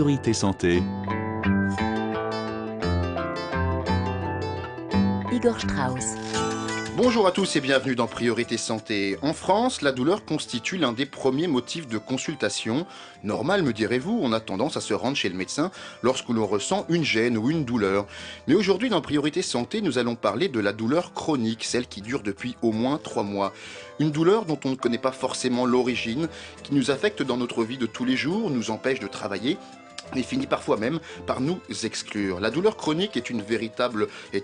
Priorité Santé. Igor Strauss. Bonjour à tous et bienvenue dans Priorité Santé. En France, la douleur constitue l'un des premiers motifs de consultation. Normal, me direz-vous, on a tendance à se rendre chez le médecin lorsque l'on ressent une gêne ou une douleur. Mais aujourd'hui, dans Priorité Santé, nous allons parler de la douleur chronique, celle qui dure depuis au moins 3 mois. Une douleur dont on ne connaît pas forcément l'origine, qui nous affecte dans notre vie de tous les jours, nous empêche de travailler et finit parfois même par nous exclure. La douleur chronique est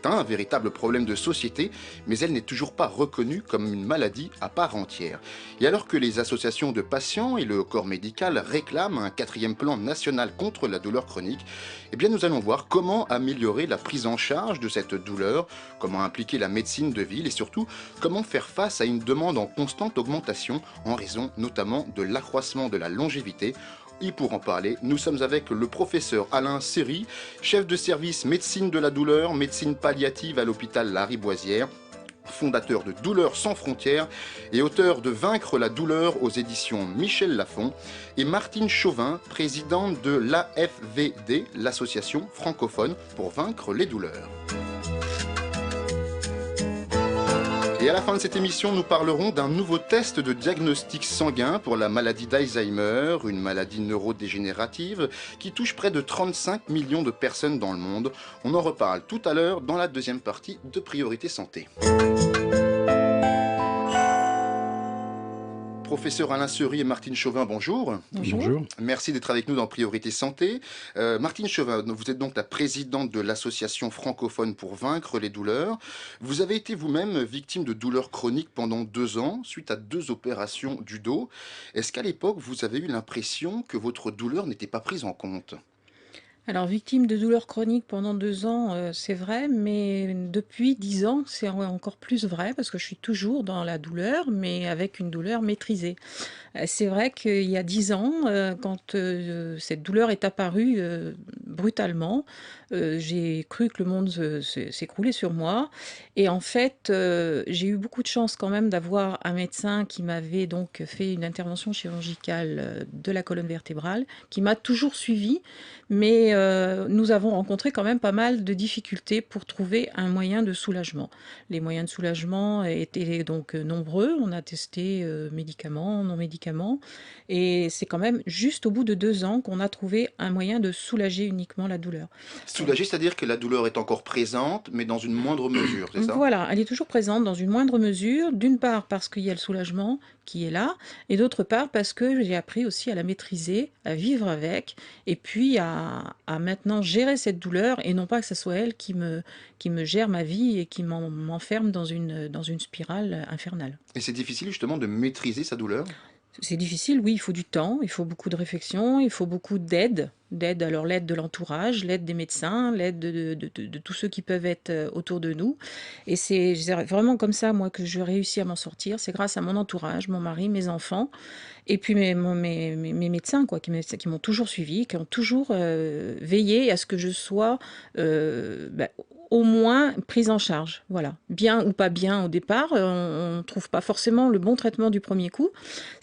un véritable problème de société, mais elle n'est toujours pas reconnue comme une maladie à part entière. Et alors que les associations de patients et le corps médical réclament un 4e plan national contre la douleur chronique, eh bien nous allons voir comment améliorer la prise en charge de cette douleur, comment impliquer la médecine de ville et surtout comment faire face à une demande en constante augmentation en raison notamment de l'accroissement de la longévité. Et pour en parler, nous sommes avec le professeur Alain Serry, chef de service médecine de la douleur, médecine palliative à l'hôpital Lariboisière, fondateur de Douleurs sans frontières et auteur de Vaincre la douleur aux éditions Michel Lafon, et Martine Chauvin, présidente de l'AFVD, l'association francophone pour vaincre les douleurs. Et à la fin de cette émission, nous parlerons d'un nouveau test de diagnostic sanguin pour la maladie d'Alzheimer, une maladie neurodégénérative qui touche près de 35 millions de personnes dans le monde. On en reparle tout à l'heure dans la deuxième partie de Priorité Santé. Professeur Alain Serry et Martine Chauvin, bonjour. Bonjour. Merci d'être avec nous dans Priorité Santé. Martine Chauvin, vous êtes donc la présidente de l'association francophone pour vaincre les douleurs. Vous avez été vous-même victime de douleurs chroniques pendant 2 ans, suite à 2 opérations du dos. Est-ce qu'à l'époque, vous avez eu l'impression que votre douleur n'était pas prise en compte ? Alors, victime de douleurs chroniques pendant 2 ans, c'est vrai, mais depuis 10 ans, c'est encore plus vrai parce que je suis toujours dans la douleur, mais avec une douleur maîtrisée. C'est vrai qu'il y a 10 ans, quand cette douleur est apparue brutalement, j'ai cru que le monde s'écroulait sur moi. Et en fait, j'ai eu beaucoup de chance quand même d'avoir un médecin qui m'avait donc fait une intervention chirurgicale de la colonne vertébrale, qui m'a toujours suivie, mais nous avons rencontré quand même pas mal de difficultés pour trouver un moyen de soulagement. Les moyens de soulagement étaient donc nombreux. On a testé médicaments, non médicaments, et c'est quand même juste au bout de 2 ans qu'on a trouvé un moyen de soulager uniquement la douleur. Soulager, c'est-à-dire que la douleur est encore présente, mais dans une moindre mesure, c'est ça ? Voilà, elle est toujours présente dans une moindre mesure, d'une part parce qu'il y a le soulagement qui est là, et d'autre part parce que j'ai appris aussi à la maîtriser, à vivre avec, et puis à maintenant gérer cette douleur, et non pas que ce soit elle qui me gère ma vie et qui m'enferme dans une spirale infernale. Et c'est difficile justement de maîtriser sa douleur ? C'est difficile, oui, il faut du temps, il faut beaucoup de réflexion, il faut beaucoup d'aide. Alors l'aide de l'entourage, l'aide des médecins, l'aide de tous ceux qui peuvent être autour de nous. Et c'est vraiment comme ça, moi, que je réussis à m'en sortir. C'est grâce à mon entourage, mon mari, mes enfants, et puis mes médecins, quoi, qui m'ont toujours suivi, qui ont toujours veillé à ce que je sois au moins prise en charge. Voilà. Bien ou pas bien au départ, on ne trouve pas forcément le bon traitement du premier coup.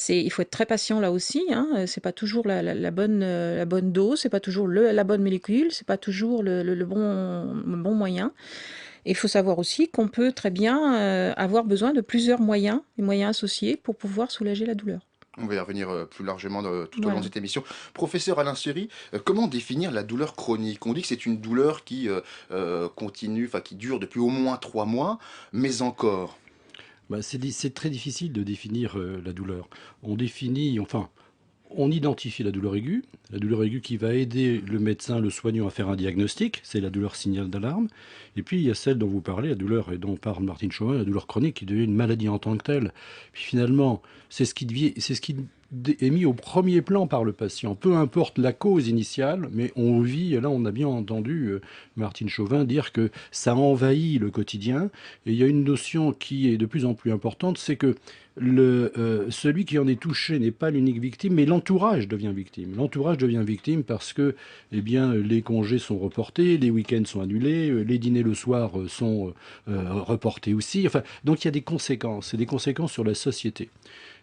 Il faut être très patient là aussi, hein. C'est pas toujours la bonne dose, c'est pas toujours la bonne molécule, c'est pas toujours le bon moyen. Et il faut savoir aussi qu'on peut très bien avoir besoin de plusieurs moyens, des moyens associés pour pouvoir soulager la douleur. On va y revenir plus largement tout au long Voilà. de cette émission. Professeur Alain Serry, comment définir la douleur chronique ? On dit que c'est une douleur qui continue, qui dure depuis au moins 3 mois, mais encore. C'est très difficile de définir la douleur. On identifie la douleur aiguë qui va aider le médecin, le soignant à faire un diagnostic, c'est la douleur signal d'alarme. Et puis il y a celle dont vous parlez, la douleur et dont parle Martine Chauvin, la douleur chronique qui devient une maladie en tant que telle. Puis finalement, c'est ce qui est mis au premier plan par le patient. Peu importe la cause initiale, mais on vit, là on a bien entendu Martine Chauvin dire que ça envahit le quotidien. Et il y a une notion qui est de plus en plus importante, c'est que celui qui en est touché n'est pas l'unique victime, mais l'entourage devient victime. L'entourage devient victime parce que les congés sont reportés, les week-ends sont annulés, les dîners le soir sont reportés aussi. Donc il y a des conséquences, et des conséquences sur la société.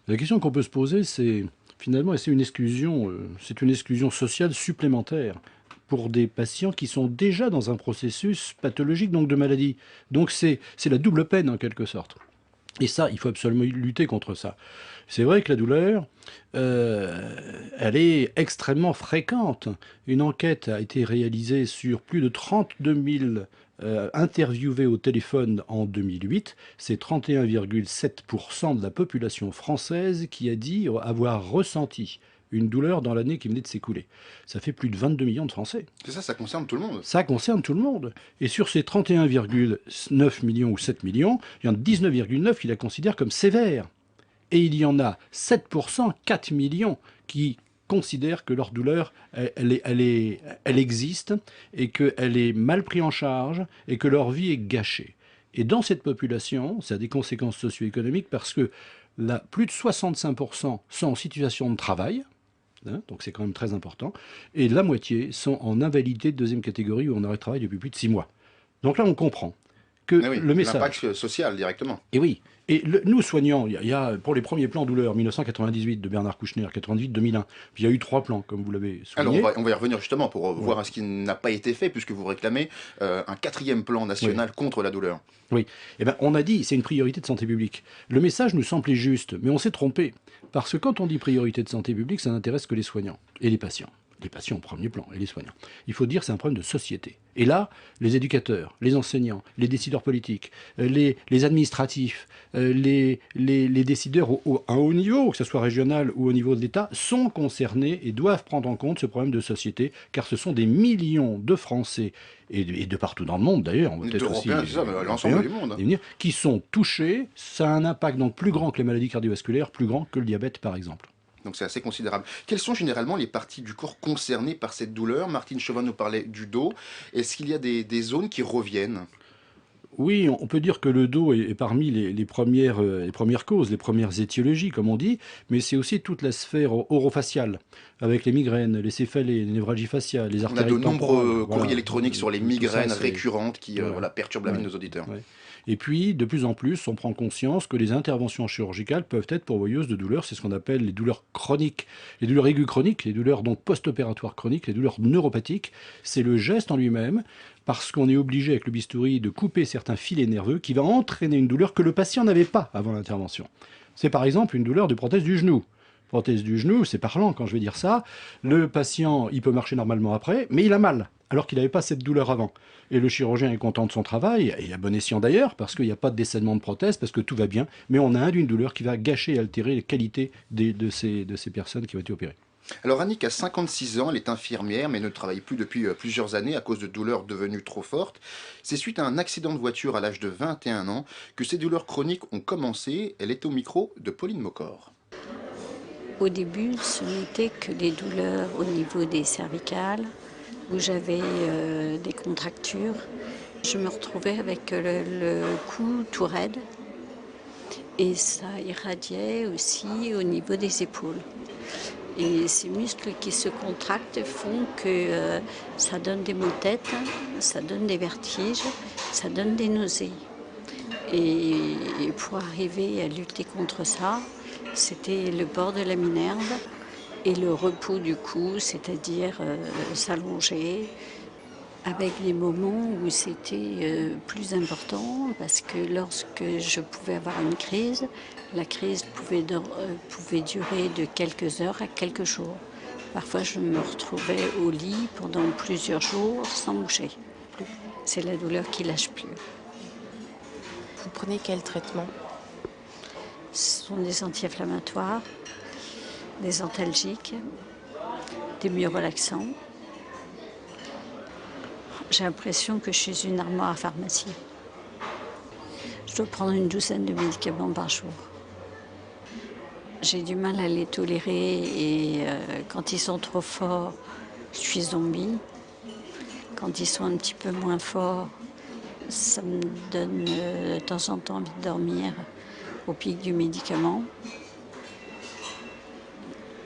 La question qu'on peut se poser, c'est finalement, et c'est une exclusion sociale supplémentaire pour des patients qui sont déjà dans un processus pathologique, donc de maladie. Donc c'est la double peine en quelque sorte. Et ça, il faut absolument lutter contre ça. C'est vrai que la douleur, elle est extrêmement fréquente. Une enquête a été réalisée sur plus de 32 000 interviewés au téléphone en 2008. C'est 31,7% de la population française qui a dit avoir ressenti une douleur dans l'année qui venait de s'écouler. Ça fait plus de 22 millions de Français. C'est ça concerne tout le monde. Ça concerne tout le monde. Et sur ces 31,9 millions ou 7 millions, il y en a 19,9 qui la considèrent comme sévère. Et il y en a 7%, 4 millions, qui considèrent que leur douleur, elle existe et qu'elle est mal prise en charge et que leur vie est gâchée. Et dans cette population, ça a des conséquences socio-économiques parce que plus de 65% sont en situation de travail, donc c'est quand même très important, et la moitié sont en invalidité de deuxième catégorie où on arrête de travail depuis plus de 6 mois. Donc là, on comprend que le message... L'impact social, directement. Et oui. Et nous, soignants, il y a pour les premiers plans douleur, 1998 de Bernard Kouchner, 98-2001, puis il y a eu 3 plans, comme vous l'avez souligné. Alors, on va y revenir justement pour voir ce qui n'a pas été fait, puisque vous réclamez un 4e plan national contre la douleur. Oui. Eh bien, on a dit, c'est une priorité de santé publique. Le message nous semblait juste, mais on s'est trompé. Parce que quand on dit priorité de santé publique, ça n'intéresse que les soignants et les patients. Les patients au premier plan et les soignants. Il faut dire que c'est un problème de société. Et là, les éducateurs, les enseignants, les décideurs politiques, les administratifs, les décideurs à haut niveau, que ce soit régional ou au niveau de l'État, sont concernés et doivent prendre en compte ce problème de société, car ce sont des millions de Français, et de partout dans le monde d'ailleurs, l'ensemble du monde, qui sont touchés. Ça a un impact donc plus grand que les maladies cardiovasculaires, plus grand que le diabète par exemple. Donc c'est assez considérable. Quelles sont généralement les parties du corps concernées par cette douleur? Martine Chauvin nous parlait du dos. Est-ce qu'il y a des zones qui reviennent? Oui, on peut dire que le dos est parmi les premières causes, les premières étiologies, comme on dit, mais c'est aussi toute la sphère orofaciale, avec les migraines, les céphalées, les névralgies faciales, les artères. On a de nombreux courriers électroniques sur les migraines récurrentes qui perturbent la vie de nos auditeurs. Ouais. Et puis, de plus en plus, on prend conscience que les interventions chirurgicales peuvent être pourvoyeuses de douleurs. C'est ce qu'on appelle les douleurs chroniques, les douleurs aiguës chroniques, les douleurs donc post-opératoires chroniques, les douleurs neuropathiques. C'est le geste en lui-même, parce qu'on est obligé avec le bistouri de couper certains filets nerveux qui va entraîner une douleur que le patient n'avait pas avant l'intervention. C'est par exemple une douleur de prothèse du genou. Prothèse du genou, c'est parlant quand je vais dire ça. Le patient, il peut marcher normalement après, mais il a mal, alors qu'il n'avait pas cette douleur avant. Et le chirurgien est content de son travail, et à bon escient d'ailleurs, parce qu'il n'y a pas de décèdement de prothèse, parce que tout va bien, mais on a une douleur qui va gâcher et altérer les qualités de ces personnes qui ont été opérées. Alors Annick a 56 ans, elle est infirmière, mais ne travaille plus depuis plusieurs années à cause de douleurs devenues trop fortes. C'est suite à un accident de voiture à l'âge de 21 ans que ces douleurs chroniques ont commencé. Elle est au micro de Pauline Mocor. Au début, ce n'était que des douleurs au niveau des cervicales, où j'avais des contractures. Je me retrouvais avec le cou tout raide et ça irradiait aussi au niveau des épaules. Et ces muscles qui se contractent font que ça donne des maux de tête, ça donne des vertiges, ça donne des nausées. Et pour arriver à lutter contre ça, c'était le bord de la minerve et le repos du cou, c'est-à-dire s'allonger, avec des moments où c'était plus important, parce que lorsque je pouvais avoir une crise, la crise pouvait durer de quelques heures à quelques jours. Parfois, je me retrouvais au lit pendant plusieurs jours sans bouger. C'est la douleur qui lâche plus. Vous prenez quel traitement? Ce sont des anti-inflammatoires, des antalgiques, des myorelaxants. J'ai l'impression que je suis une armoire à pharmacie. Je dois prendre une douzaine de médicaments par jour. J'ai du mal à les tolérer et quand ils sont trop forts, je suis zombie. Quand ils sont un petit peu moins forts, ça me donne de temps en temps envie de dormir au pic du médicament.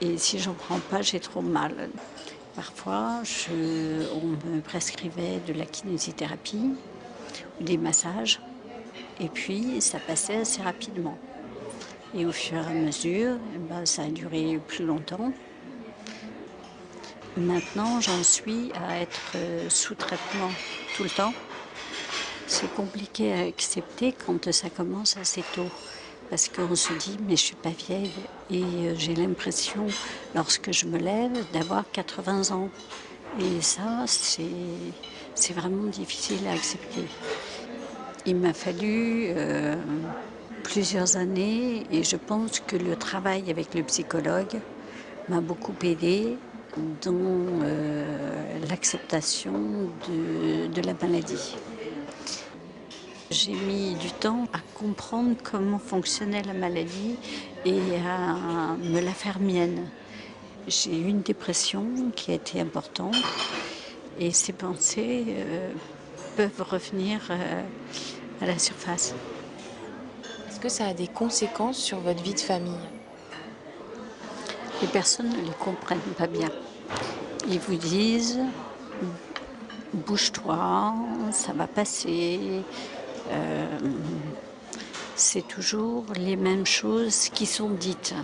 Et si j'en prends pas, j'ai trop mal. Parfois, on me prescrivait de la kinésithérapie ou des massages. Et puis, ça passait assez rapidement. Et au fur et à mesure, ça a duré plus longtemps. Maintenant, j'en suis à être sous traitement tout le temps. C'est compliqué à accepter quand ça commence assez tôt. Parce qu'on se dit, mais je suis pas vieille. Et j'ai l'impression, lorsque je me lève, d'avoir 80 ans. Et ça, c'est vraiment difficile à accepter. Il m'a fallu plusieurs années et je pense que le travail avec le psychologue m'a beaucoup aidé dans l'acceptation de la maladie. J'ai mis du temps à comprendre comment fonctionnait la maladie et à me la faire mienne. J'ai eu une dépression qui a été importante et ces pensées peuvent revenir à la surface. Est-ce que ça a des conséquences sur votre vie de famille? Les personnes ne les comprennent pas bien. Ils vous disent « bouge-toi, ça va passer ». C'est toujours les mêmes choses qui sont dites.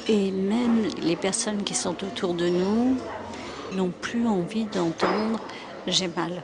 Et même les personnes qui sont autour de nous n'ont plus envie d'entendre « j'ai mal ».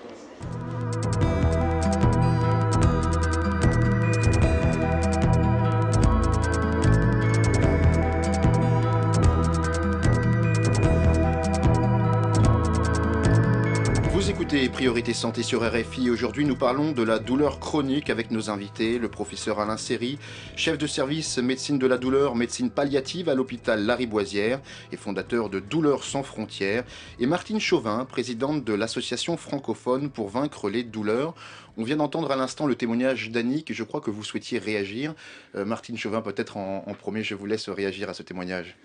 Vous écoutez Priorité Santé sur RFI. Aujourd'hui, nous parlons de la douleur chronique avec nos invités, le professeur Alain Serry, chef de service médecine de la douleur, médecine palliative à l'hôpital Lariboisière et fondateur de Douleurs sans frontières, et Martine Chauvin, présidente de l'association francophone pour vaincre les douleurs. On vient d'entendre à l'instant le témoignage d'Annick et je crois que vous souhaitiez réagir. Martine Chauvin, peut-être en premier, je vous laisse réagir à ce témoignage.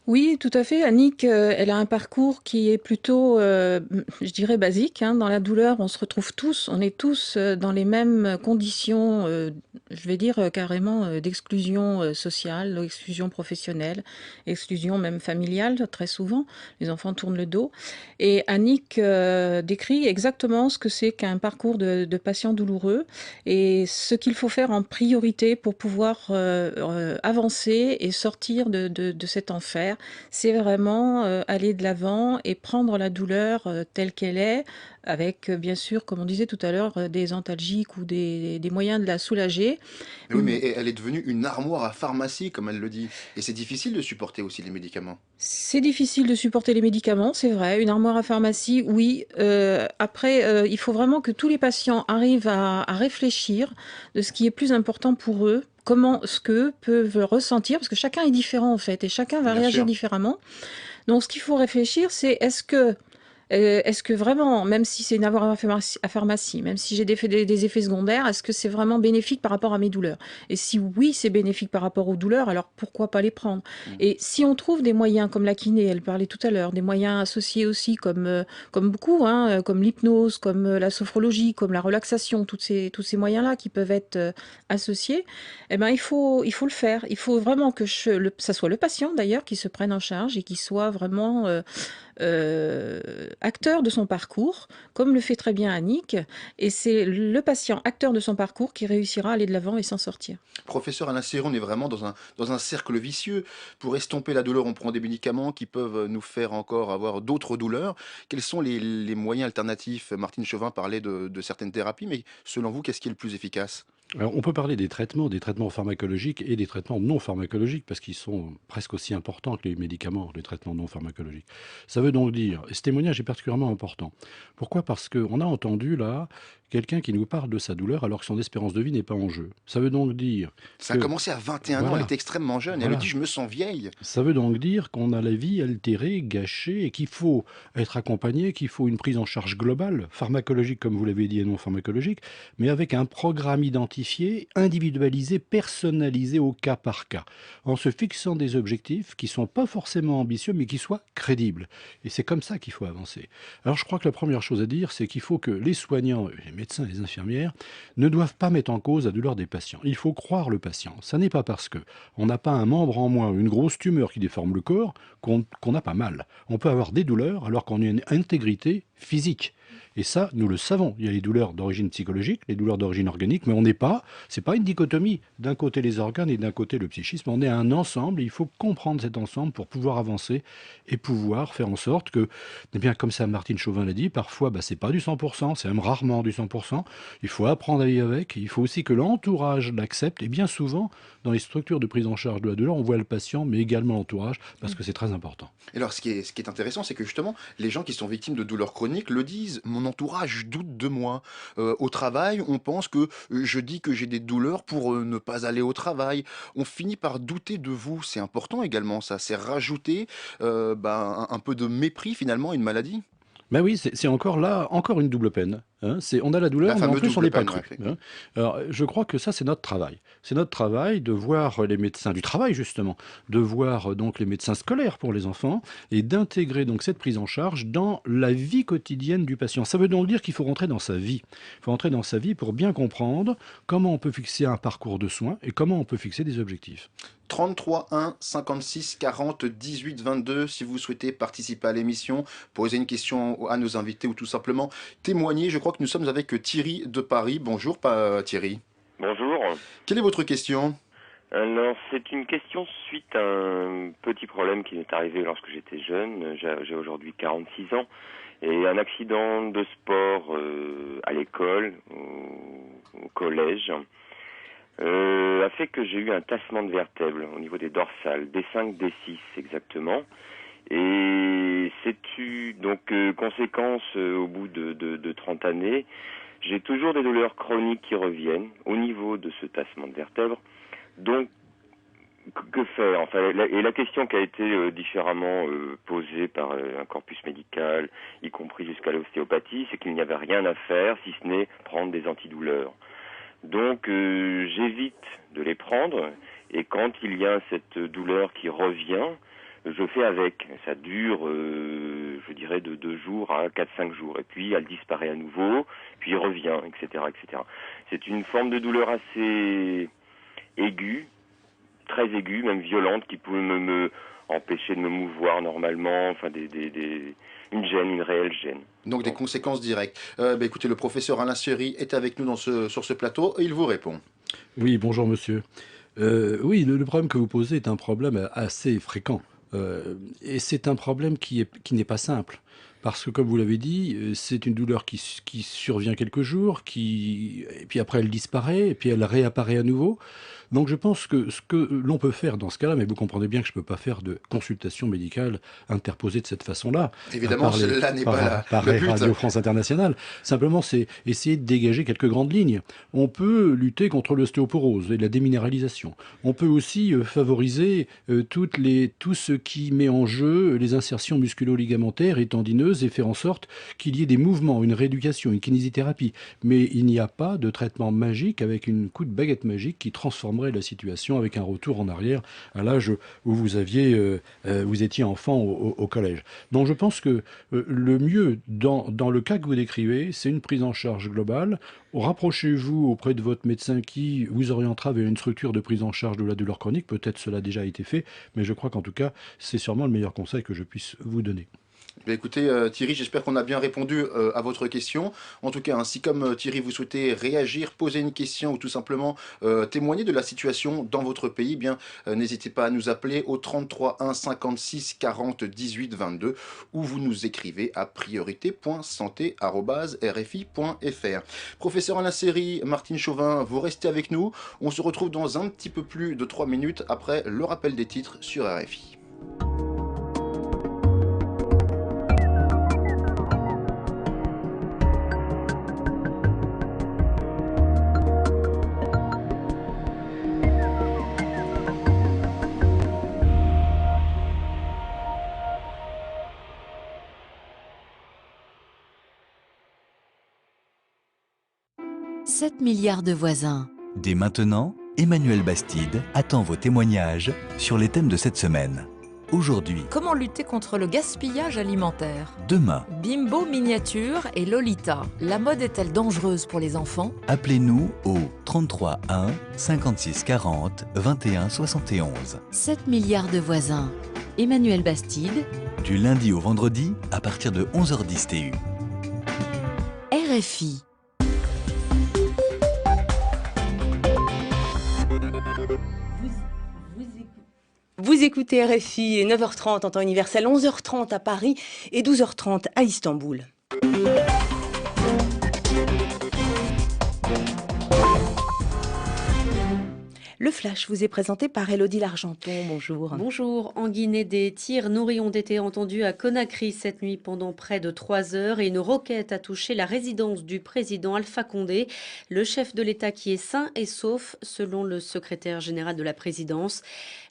Oui, tout à fait. Annick, elle a un parcours qui est plutôt, je dirais, basique, hein. Dans la douleur, on se retrouve tous, on est tous dans les mêmes conditions, je vais dire carrément d'exclusion sociale, d'exclusion professionnelle, exclusion même familiale, très souvent. Les enfants tournent le dos. Et Annick décrit exactement ce que c'est qu'un parcours de patient douloureux et ce qu'il faut faire en priorité pour pouvoir avancer et sortir de cet enfer. C'est vraiment aller de l'avant et prendre la douleur telle qu'elle est, avec bien sûr, comme on disait tout à l'heure, des antalgiques ou des moyens de la soulager. Mais oui, mais elle est devenue une armoire à pharmacie, comme elle le dit. Et c'est difficile de supporter aussi les médicaments. C'est difficile de supporter les médicaments, c'est vrai. Une armoire à pharmacie, oui. Après, il faut vraiment que tous les patients arrivent à réfléchir de ce qui est plus important pour eux, comment ce qu'eux peuvent ressentir, parce que chacun est différent en fait, et chacun va Bien réagir sûr. différemment. Donc ce qu'il faut réfléchir, c'est est-ce que vraiment, même si c'est une armoire à pharmacie, même si j'ai des effets secondaires, est-ce que c'est vraiment bénéfique par rapport à mes douleurs? Et si oui, c'est bénéfique par rapport aux douleurs, alors pourquoi pas les prendre? Et si on trouve des moyens comme la kiné, elle parlait tout à l'heure, des moyens associés aussi comme beaucoup, hein, comme l'hypnose, comme la sophrologie, comme la relaxation, tous ces moyens-là qui peuvent être associés, eh ben, il faut le faire. Il faut vraiment que ça soit le patient d'ailleurs qui se prenne en charge et qui soit vraiment acteur de son parcours, comme le fait très bien Annick, et c'est le patient acteur de son parcours qui réussira à aller de l'avant et s'en sortir. Professeur Alain Serry, on est vraiment dans un cercle vicieux. Pour estomper la douleur, on prend des médicaments qui peuvent nous faire encore avoir d'autres douleurs. Quels sont les moyens alternatifs? Martine Chauvin parlait de certaines thérapies, mais selon vous, qu'est-ce qui est le plus efficace? Alors, on peut parler des traitements pharmacologiques et des traitements non pharmacologiques, parce qu'ils sont presque aussi importants que les médicaments, les traitements non pharmacologiques. Ça veut donc dire, et ce témoignage est particulièrement important. Pourquoi? Parce qu'on a entendu là quelqu'un qui nous parle de sa douleur alors que son espérance de vie n'est pas en jeu. Ça veut donc dire Ça a que, commencé à 21 ans, elle voilà, était extrêmement jeune. Elle me voilà. dit, je me sens vieille. Ça veut donc dire qu'on a la vie altérée, gâchée, et qu'il faut être accompagné, qu'il faut une prise en charge globale, pharmacologique comme vous l'avez dit et non pharmacologique, mais avec un programme identifié, individualisé, personnalisé au cas par cas, en se fixant des objectifs qui ne sont pas forcément ambitieux, mais qui soient crédibles. Et c'est comme ça qu'il faut avancer. Alors je crois que la première chose à dire, c'est qu'il faut que les soignants, les médecins et les infirmières ne doivent pas mettre en cause la douleur des patients. Il faut croire le patient. Ça n'est pas parce que on n'a pas un membre en moins, une grosse tumeur qui déforme le corps, qu'on n'a pas mal. On peut avoir des douleurs alors qu'on a une intégrité physique. Et ça, nous le savons. Il y a les douleurs d'origine psychologique, les douleurs d'origine organique, mais c'est pas une dichotomie. D'un côté les organes et d'un côté le psychisme. On est un ensemble et il faut comprendre cet ensemble pour pouvoir avancer et pouvoir faire en sorte que, eh bien, comme ça Martine Chauvin l'a dit, parfois, c'est pas du 100%, c'est même rarement du 100%. Il faut apprendre à vivre avec. Il faut aussi que l'entourage l'accepte. Et bien souvent, dans les structures de prise en charge de la douleur, on voit le patient, mais également l'entourage, parce que c'est très important. Et alors, ce qui est intéressant, c'est que justement, les gens qui sont victimes de douleurs chroniques le disent. Mon entourage doute de moi. Au travail, on pense que je dis que j'ai des douleurs pour ne pas aller au travail. On finit par douter de vous. C'est important également, ça. C'est rajouter un peu de mépris finalement à une maladie. Ben oui, c'est encore là, encore une double peine. Hein. On a la douleur, La mais en fameuse plus on double n'est pas peine, cru. ouais, effectivement. Hein. Alors, je crois que ça, c'est notre travail. C'est notre travail de voir les médecins du travail, justement, de voir donc les médecins scolaires pour les enfants et d'intégrer donc cette prise en charge dans la vie quotidienne du patient. Ça veut donc dire qu'il faut rentrer dans sa vie. Il faut rentrer dans sa vie pour bien comprendre comment on peut fixer un parcours de soins et comment on peut fixer des objectifs. 33 1 56 40 18 22 si vous souhaitez participer à l'émission, poser une question à nos invités ou tout simplement témoigner. Je crois que nous sommes avec Thierry de Paris. Bonjour Thierry. Bonjour. Quelle est votre question? Alors, c'est une question suite à un petit problème qui m'est arrivé lorsque j'étais jeune. J'ai aujourd'hui 46 ans. Et un accident de sport à l'école, au collège, a fait que j'ai eu un tassement de vertèbres au niveau des dorsales, D5, D6 exactement. Et c'est donc conséquence au bout de 30 années, j'ai toujours des douleurs chroniques qui reviennent au niveau de ce tassement de vertèbres. Donc, que faire? Enfin, la question qui a été différemment posée par un corpus médical, y compris jusqu'à l'ostéopathie, c'est qu'il n'y avait rien à faire si ce n'est prendre des antidouleurs. Donc, j'évite de les prendre, et quand il y a cette douleur qui revient, je fais avec. Ça dure, je dirais, de 2 jours à 4-5 jours. Et puis, elle disparaît à nouveau, puis revient, etc., etc. C'est une forme de douleur assez aiguë, très aiguë, même violente, qui peut me empêcher de me mouvoir normalement, enfin, une gêne, une réelle gêne. Donc des conséquences directes. Écoutez, le professeur Alain Seri est avec nous sur ce plateau et il vous répond. Oui, bonjour monsieur. Oui, le problème que vous posez est un problème assez fréquent. Et c'est un problème qui n'est pas simple. Parce que, comme vous l'avez dit, c'est une douleur qui survient quelques jours, et puis après elle disparaît, et puis elle réapparaît à nouveau. Donc je pense que ce que l'on peut faire dans ce cas-là, mais vous comprenez bien que je ne peux pas faire de consultation médicale interposée de cette façon-là. Évidemment, cela n'est pas le but. Radio France Internationale. Simplement, c'est essayer de dégager quelques grandes lignes. On peut lutter contre l'ostéoporose et la déminéralisation. On peut aussi favoriser tout ce qui met en jeu les insertions musculo-ligamentaires et tendineuses et faire en sorte qu'il y ait des mouvements, une rééducation, une kinésithérapie. Mais il n'y a pas de traitement magique avec un coup de baguette magique qui transformerait la situation avec un retour en arrière à l'âge où vous étiez enfant au collège. Donc je pense que le mieux dans le cas que vous décrivez, c'est une prise en charge globale. Rapprochez-vous auprès de votre médecin qui vous orientera vers une structure de prise en charge de la douleur chronique. Peut-être cela a déjà été fait, mais je crois qu'en tout cas, c'est sûrement le meilleur conseil que je puisse vous donner. Écoutez Thierry, j'espère qu'on a bien répondu à votre question. En tout cas, si comme Thierry vous souhaitez réagir, poser une question ou tout simplement témoigner de la situation dans votre pays, n'hésitez pas à nous appeler au 33 1 56 40 18 22 ou vous nous écrivez à priorité.santé@rfi.fr. Professeur Alain Seri, Martine Chauvin, vous restez avec nous. On se retrouve dans un petit peu plus de 3 minutes après le rappel des titres sur RFI. « 7 milliards de voisins ». Dès maintenant, Emmanuel Bastide attend vos témoignages sur les thèmes de cette semaine. Aujourd'hui, comment lutter contre le gaspillage alimentaire? Demain, Bimbo miniature et Lolita. La mode est-elle dangereuse pour les enfants? Appelez-nous au 33 1 56 40 21 71. 7 milliards de voisins. Emmanuel Bastide. Du lundi au vendredi à partir de 11h10 TU. RFI. Vous écoutez RFI et 9h30 en temps universel, 11h30 à Paris et 12h30 à Istanbul. Le Flash vous est présenté par Élodie Largenton. Bonjour. Bonjour. En Guinée, des tirs nourris ont été entendus à Conakry cette nuit pendant près de 3 heures et une roquette a touché la résidence du président Alpha Condé, le chef de l'État qui est sain et sauf, selon le secrétaire général de la présidence.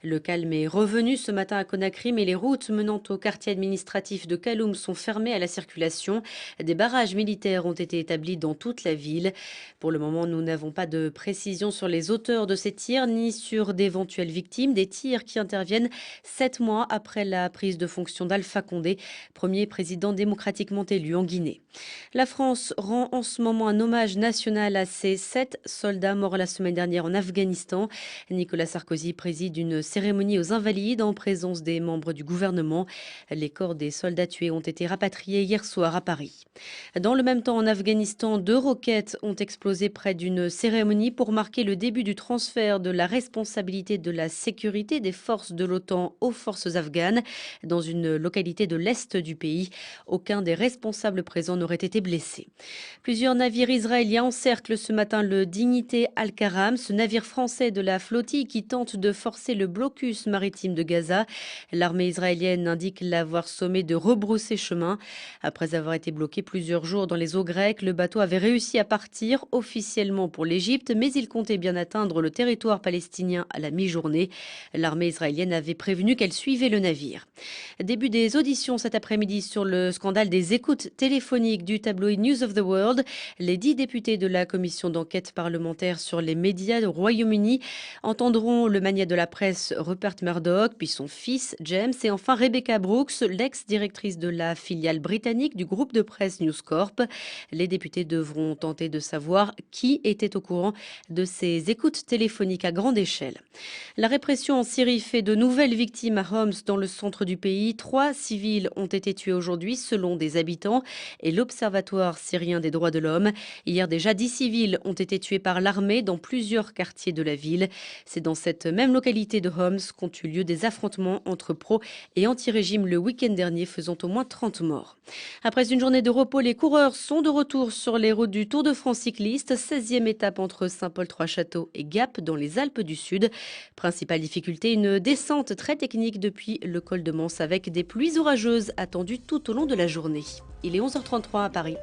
Le calme est revenu ce matin à Conakry, mais les routes menant au quartier administratif de Kaloum sont fermées à la circulation. Des barrages militaires ont été établis dans toute la ville. Pour le moment, nous n'avons pas de précision sur les auteurs de ces tirs ni sur d'éventuelles victimes, des tirs qui interviennent 7 mois après la prise de fonction d'Alpha Condé, premier président démocratiquement élu en Guinée. La France rend en ce moment un hommage national à ses 7 soldats morts la semaine dernière en Afghanistan. Nicolas Sarkozy préside une cérémonie aux Invalides en présence des membres du gouvernement. Les corps des soldats tués ont été rapatriés hier soir à Paris. Dans le même temps, en Afghanistan, 2 roquettes ont explosé près d'une cérémonie pour marquer le début du transfert de la responsabilité de la sécurité des forces de l'OTAN aux forces afghanes dans une localité de l'est du pays. Aucun des responsables présents n'aurait été blessé. Plusieurs navires israéliens encerclent ce matin le Dignité Al-Karam, ce navire français de la flottille qui tente de forcer le blocus maritime de Gaza. L'armée israélienne indique l'avoir sommé de rebrousser chemin. Après avoir été bloqué plusieurs jours dans les eaux grecques, le bateau avait réussi à partir officiellement pour l'Égypte, mais il comptait bien atteindre le territoire palestinien à la mi-journée. L'armée israélienne avait prévenu qu'elle suivait le navire. Début des auditions cet après-midi sur le scandale des écoutes téléphoniques du tabloïd News of the World. Les 10 députés de la commission d'enquête parlementaire sur les médias au Royaume-Uni entendront le magnat de la presse Rupert Murdoch, puis son fils James et enfin Rebecca Brooks, l'ex-directrice de la filiale britannique du groupe de presse News Corp. Les députés devront tenter de savoir qui était au courant de ces écoutes téléphoniques à grande échelle. La répression en Syrie fait de nouvelles victimes à Homs dans le centre du pays. 3 civils ont été tués aujourd'hui selon des habitants et l'Observatoire syrien des droits de l'homme. Hier déjà 10 civils ont été tués par l'armée dans plusieurs quartiers de la ville. C'est dans cette même localité de Homs qu'ont eu lieu des affrontements entre pro et anti-régime le week-end dernier, faisant au moins 30 morts. Après une journée de repos, les coureurs sont de retour sur les routes du Tour de France cycliste. 16e étape entre Saint-Paul-Trois-Châteaux et Gap dans les Alpes du Sud. Principale difficulté, une descente très technique depuis le col de Mans avec des pluies orageuses attendues tout au long de la journée. Il est 11h33 à Paris.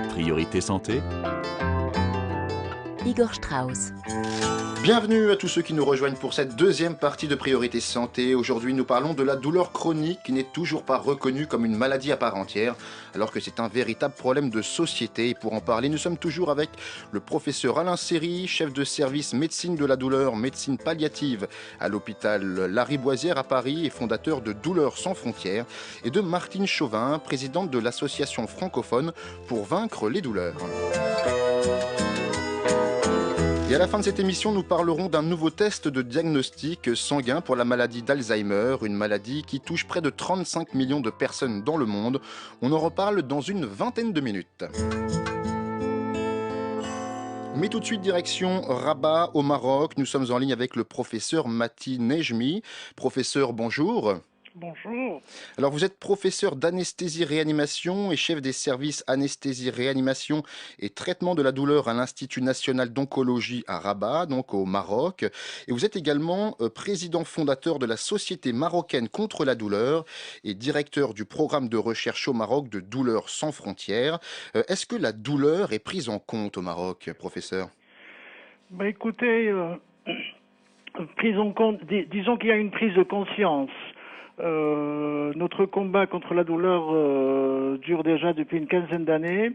Priorité santé. Igor Strauss. Bienvenue à tous ceux qui nous rejoignent pour cette deuxième partie de Priorité Santé. Aujourd'hui, nous parlons de la douleur chronique qui n'est toujours pas reconnue comme une maladie à part entière, alors que c'est un véritable problème de société. Et pour en parler, nous sommes toujours avec le professeur Alain Serry, chef de service médecine de la douleur, médecine palliative à l'hôpital Lariboisière à Paris et fondateur de Douleurs sans frontières, et de Martine Chauvin, présidente de l'association francophone pour vaincre les douleurs. Et à la fin de cette émission, nous parlerons d'un nouveau test de diagnostic sanguin pour la maladie d'Alzheimer, une maladie qui touche près de 35 millions de personnes dans le monde. On en reparle dans une vingtaine de minutes. Mais tout de suite, direction Rabat au Maroc. Nous sommes en ligne avec le professeur Mati Nejmi. Professeur, bonjour. Bonjour. Alors vous êtes professeur d'anesthésie-réanimation et chef des services anesthésie-réanimation et traitement de la douleur à l'Institut national d'oncologie à Rabat, donc au Maroc. Et vous êtes également président fondateur de la Société marocaine contre la douleur et directeur du programme de recherche au Maroc de Douleurs sans frontières. Est-ce que la douleur est prise en compte au Maroc, professeur ? Écoutez, prise en compte, disons qu'il y a une prise de conscience. Notre combat contre la douleur dure déjà depuis une quinzaine d'années.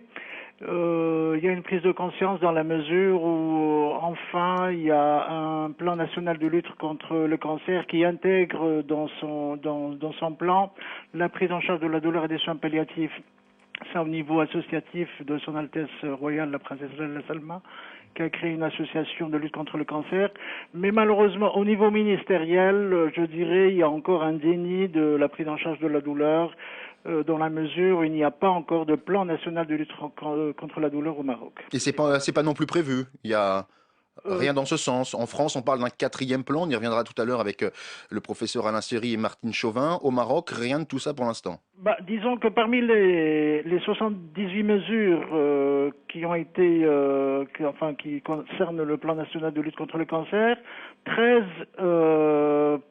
Il y a une prise de conscience dans la mesure où enfin il y a un plan national de lutte contre le cancer qui intègre dans son plan la prise en charge de la douleur et des soins palliatifs. C'est au niveau associatif de Son Altesse Royale la Princesse Leila Salma qui a créé une association de lutte contre le cancer. Mais malheureusement, au niveau ministériel, je dirais, il y a encore un déni de la prise en charge de la douleur, dans la mesure où il n'y a pas encore de plan national de lutte contre la douleur au Maroc. Et c'est pas non plus prévu. Il y a rien dans ce sens. En France, on parle d'un 4e plan. On y reviendra tout à l'heure avec le professeur Alain Seri et Martine Chauvin. Au Maroc, rien de tout ça pour l'instant. Disons que parmi les 78 mesures qui ont été, qui concernent le plan national de lutte contre le cancer, 13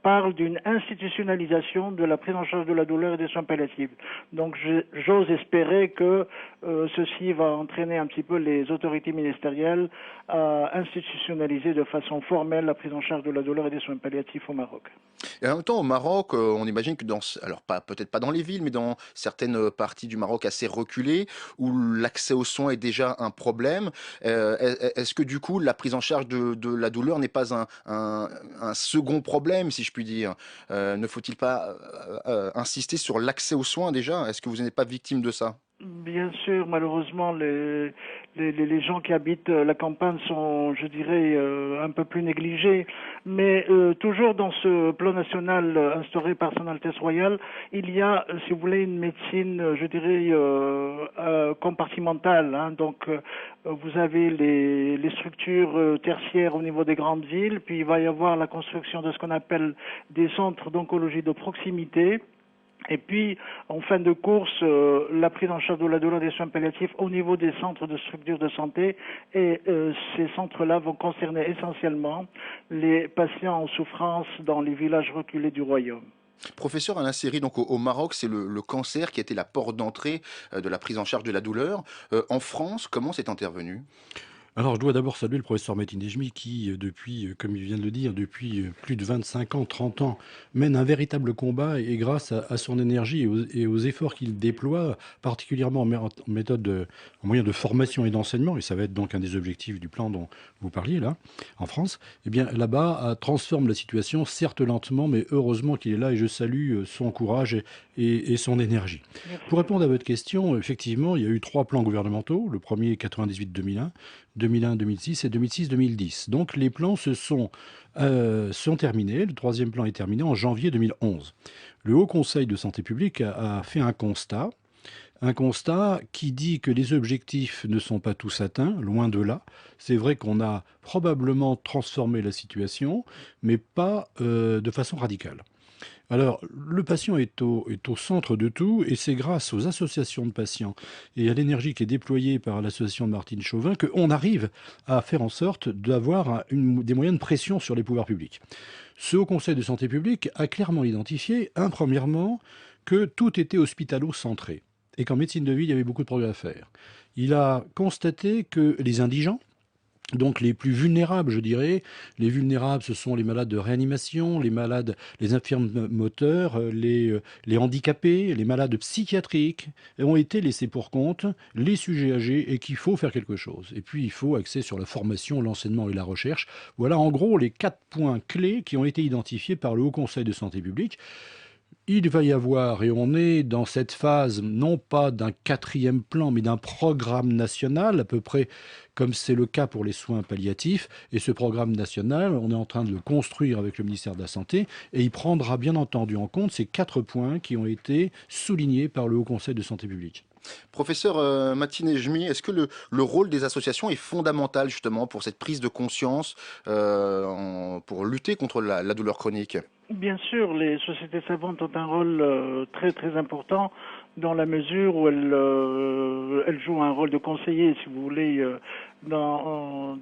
parlent d'une institutionnalisation de la prise en charge de la douleur et des soins palliatifs. Donc j'ose espérer que ceci va entraîner un petit peu les autorités ministérielles à institutionnaliser de façon formelle la prise en charge de la douleur et des soins palliatifs au Maroc. Et en même temps, au Maroc, on imagine que peut-être pas dans les villes, mais dans certaines parties du Maroc assez reculées, où l'accès aux soins est déjà un problème, est-ce que du coup, la prise en charge de la douleur n'est pas un second problème, si je puis dire? Ne faut-il pas insister sur l'accès aux soins déjà? Est-ce que vous n'êtes pas victime de ça? Bien sûr, malheureusement, les gens qui habitent la campagne sont, je dirais, un peu plus négligés. Mais toujours dans ce plan national instauré par Son Altesse Royale, il y a, si vous voulez, une médecine, je dirais, compartimentale. Donc, vous avez les structures tertiaires au niveau des grandes villes, puis il va y avoir la construction de ce qu'on appelle des centres d'oncologie de proximité. Et puis, en fin de course, la prise en charge de la douleur des soins palliatifs au niveau des centres de structures de santé. Et ces centres-là vont concerner essentiellement les patients en souffrance dans les villages reculés du royaume. Professeur Alain Seri, donc au Maroc, c'est le cancer qui a été la porte d'entrée de la prise en charge de la douleur. En France, comment c'est intervenu ? Alors, je dois d'abord saluer le professeur Metin Nejmi qui, comme il vient de le dire, depuis plus de 25 ans, 30 ans, mène un véritable combat et grâce à son énergie et aux efforts qu'il déploie, particulièrement en moyen de formation et d'enseignement, et ça va être donc un des objectifs du plan dont vous parliez là, en France, eh bien là-bas, transforme la situation, certes lentement, mais heureusement qu'il est là et je salue son courage et son énergie. Pour répondre à votre question, effectivement, il y a eu 3 plans gouvernementaux. Le premier, 98-2001, 2001-2006 et 2006-2010. Donc les plans sont terminés. Le 3e plan est terminé en janvier 2011. Le Haut Conseil de santé publique a fait un constat qui dit que les objectifs ne sont pas tous atteints, loin de là. C'est vrai qu'on a probablement transformé la situation, mais pas de façon radicale. Alors, le patient est au centre de tout et c'est grâce aux associations de patients et à l'énergie qui est déployée par l'association de Martine Chauvin qu'on arrive à faire en sorte d'avoir des moyens de pression sur les pouvoirs publics. Ce Haut Conseil de santé publique a clairement identifié, premièrement, que tout était hospitalo-centré et qu'en médecine de ville, il y avait beaucoup de progrès à faire. Il a constaté que les indigents, donc les plus vulnérables, je dirais, les vulnérables, ce sont les malades de réanimation, les infirmes moteurs, les handicapés, les malades psychiatriques, ont été laissés pour compte, les sujets âgés, et qu'il faut faire quelque chose. Et puis il faut axer sur la formation, l'enseignement et la recherche. Voilà en gros les 4 points clés qui ont été identifiés par le Haut Conseil de santé publique. Il va y avoir, et on est dans cette phase, non pas d'un 4e plan, mais d'un programme national, à peu près comme c'est le cas pour les soins palliatifs. Et ce programme national, on est en train de le construire avec le ministère de la Santé, et il prendra bien entendu en compte ces 4 points qui ont été soulignés par le Haut Conseil de santé publique. Professeur Metin Nejmi, est-ce que le rôle des associations est fondamental justement pour cette prise de conscience, pour lutter contre la douleur chronique ? Bien sûr, les sociétés savantes ont un rôle très très important dans la mesure où elles jouent un rôle de conseiller, si vous voulez, dans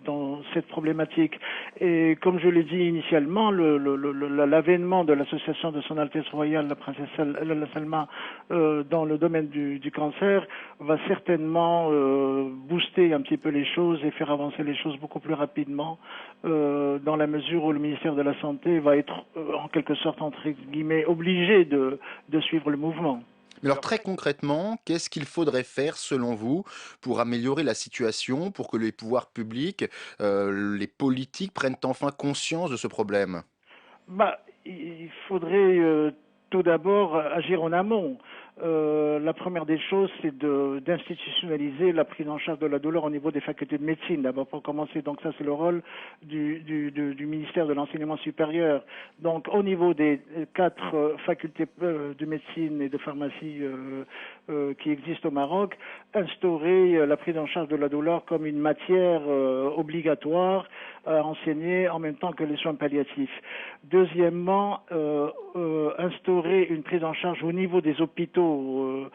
cette problématique. Et comme je l'ai dit initialement, l'avènement de l'association de Son Altesse Royale, la princesse Salma, dans le domaine du cancer, va certainement booster un petit peu les choses et faire avancer les choses beaucoup plus rapidement, dans la mesure où le ministère de la Santé va être en quelque sorte, entre guillemets, obligé de suivre le mouvement. Mais alors très concrètement, qu'est-ce qu'il faudrait faire selon vous pour améliorer la situation, pour que les pouvoirs publics, les politiques prennent enfin conscience de ce problème ? Il faudrait tout d'abord agir en amont. La première des choses, c'est d'institutionnaliser la prise en charge de la douleur au niveau des facultés de médecine. D'abord, pour commencer, donc ça, c'est le rôle du ministère de l'enseignement supérieur. Donc, au niveau des 4 facultés de médecine et de pharmacie qui existent au Maroc, instaurer la prise en charge de la douleur comme une matière obligatoire à enseigner en même temps que les soins palliatifs. Deuxièmement, instaurer une prise en charge au niveau des hôpitaux,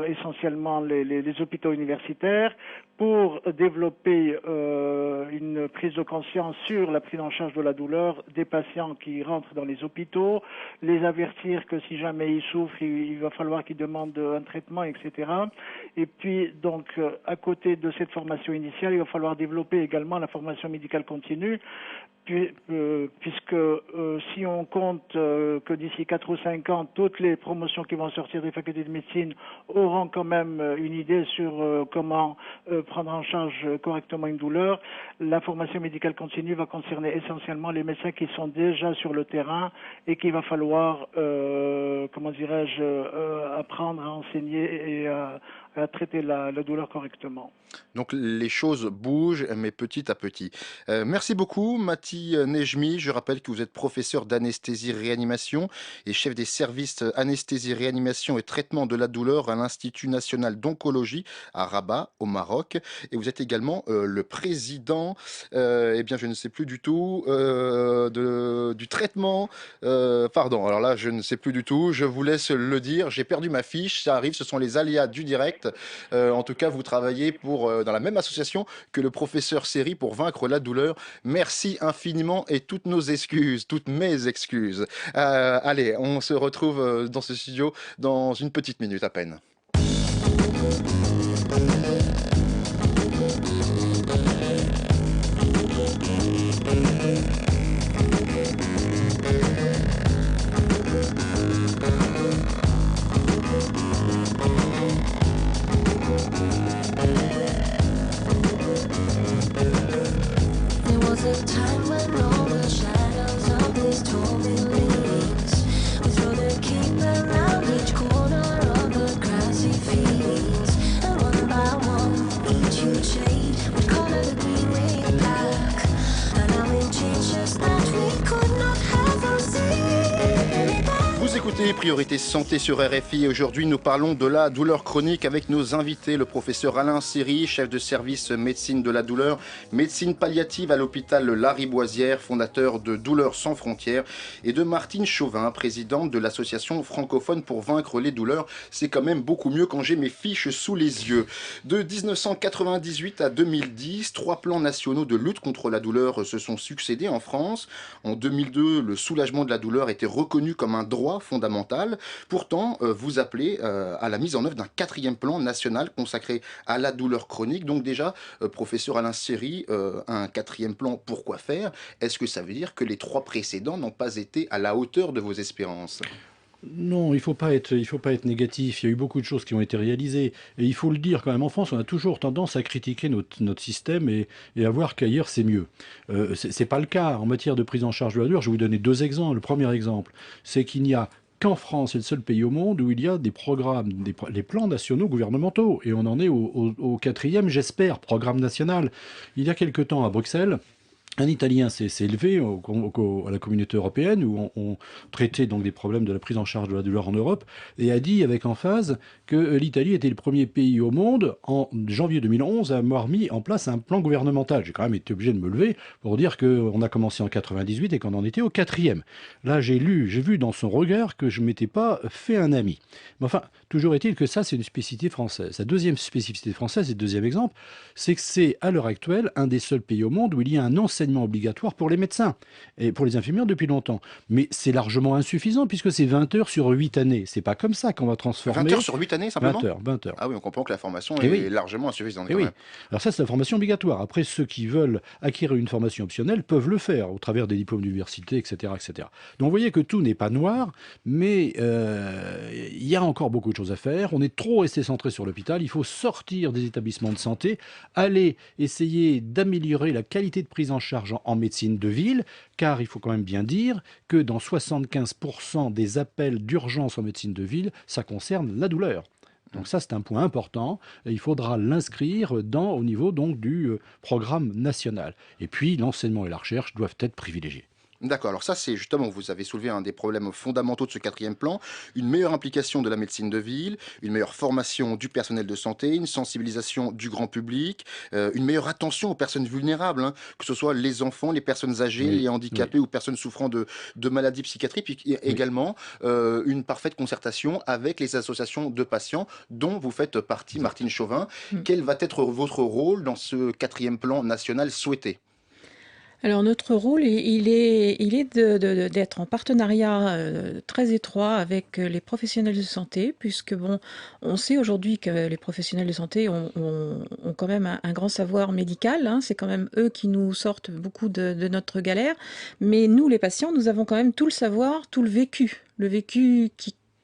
essentiellement les hôpitaux universitaires, pour développer une prise de conscience sur la prise en charge de la douleur des patients qui rentrent dans les hôpitaux, les avertir que si jamais ils souffrent, il va falloir qu'ils demandent un traitement, etc. Et puis, donc, à côté de cette formation initiale, il va falloir développer également la formation médicale continue, puisque si on compte que d'ici 4 ou 5 ans, toutes les promotions qui vont sortir des facultés de médecine auront quand même une idée sur comment prendre en charge correctement une douleur, la formation médicale continue va concerner essentiellement les médecins qui sont déjà sur le terrain et qu'il va falloir, apprendre à enseigner et à traiter la douleur correctement. Donc les choses bougent, mais petit à petit. Merci beaucoup, Mati Nejmi. Je rappelle que vous êtes professeur d'anesthésie-réanimation et chef des services anesthésie-réanimation et traitement de la douleur à l'Institut national d'oncologie à Rabat, au Maroc. Et vous êtes également le président, je ne sais plus du tout, du traitement. Alors là, je ne sais plus du tout. Je vous laisse le dire. J'ai perdu ma fiche. Ça arrive, ce sont les aléas du direct. En tout cas, vous travaillez dans la même association que le professeur Seri pour vaincre la douleur. Merci infiniment et toutes nos excuses, toutes mes excuses. Allez, on se retrouve dans ce studio dans une petite minute à peine. Écoutez, Priorité Santé sur RFI. Aujourd'hui, nous parlons de la douleur chronique avec nos invités, le professeur Alain Seri, chef de service médecine de la douleur, médecine palliative à l'hôpital Lariboisière, fondateur de Douleurs sans frontières, et de Martine Chauvin, présidente de l'association francophone pour vaincre les douleurs. C'est quand même beaucoup mieux quand j'ai mes fiches sous les yeux. De 1998 à 2010, 3 plans nationaux de lutte contre la douleur se sont succédés en France. En 2002, le soulagement de la douleur était reconnu comme un droit fondamental. Pourtant, vous appelez à la mise en œuvre d'un 4e plan national consacré à la douleur chronique. Donc déjà, professeur Alain Seri, un 4e plan, pourquoi faire? Est-ce que ça veut dire que les 3 précédents n'ont pas été à la hauteur de vos espérances? Non, il faut pas être négatif. Il y a eu beaucoup de choses qui ont été réalisées. Et il faut le dire quand même, en France, on a toujours tendance à critiquer notre système et à voir qu'ailleurs, c'est mieux. C'est pas le cas en matière de prise en charge de la douleur. Je vais vous donner 2 exemples. Le premier exemple, c'est qu'il n'y a qu'en France, c'est le seul pays au monde où il y a des programmes, les plans nationaux gouvernementaux. Et on en est au 4e, j'espère, programme national. Il y a quelque temps à Bruxelles, un Italien s'est élevé à la communauté européenne où on traitait donc des problèmes de la prise en charge de la douleur en Europe et a dit avec emphase que l'Italie était le premier pays au monde en janvier 2011 à avoir mis en place un plan gouvernemental. J'ai quand même été obligé de me lever pour dire qu'on a commencé en 98 et qu'on en était au 4e. Là, j'ai vu dans son regard que je ne m'étais pas fait un ami. Mais enfin, toujours est-il que ça, c'est une spécificité française. La deuxième spécificité française, et le deuxième exemple, c'est que c'est à l'heure actuelle un des seuls pays au monde où il y a un enseignement obligatoire pour les médecins et pour les infirmières depuis longtemps. Mais c'est largement insuffisant puisque c'est 20 heures sur 8 années. C'est pas comme ça qu'on va transformer... 20 heures sur 8 années simplement? 20 heures. Ah oui, on comprend que la formation est largement insuffisante. Et oui. Alors ça, c'est la formation obligatoire. Après, ceux qui veulent acquérir une formation optionnelle peuvent le faire au travers des diplômes d'université, etc., etc. Donc vous voyez que tout n'est pas noir, mais il y a encore beaucoup de choses à faire. On est trop resté centré sur l'hôpital. Il faut sortir des établissements de santé, aller essayer d'améliorer la qualité de prise en charge charge en médecine de ville, car il faut quand même bien dire que dans 75% des appels d'urgence en médecine de ville, ça concerne la douleur. Donc ça, c'est un point important. Et il faudra l'inscrire au niveau donc, du programme national. Et puis, l'enseignement et la recherche doivent être privilégiés. D'accord, alors ça c'est justement, vous avez soulevé un des problèmes fondamentaux de ce quatrième plan, une meilleure implication de la médecine de ville, une meilleure formation du personnel de santé, une sensibilisation du grand public, une meilleure attention aux personnes vulnérables, hein, que ce soit les enfants, les personnes âgées, Oui, les handicapés ou personnes souffrant de maladies psychiatriques, puis également une parfaite concertation avec les associations de patients dont vous faites partie, Martine Chauvin. Quel va être votre rôle dans ce quatrième plan national souhaité ? Alors notre rôle, il est d'être en partenariat très étroit avec les professionnels de santé, puisque bon, on sait aujourd'hui que les professionnels de santé ont quand même un grand savoir médical, hein, c'est quand même eux qui nous sortent beaucoup de notre galère, mais nous les patients, nous avons quand même tout le savoir, tout le vécu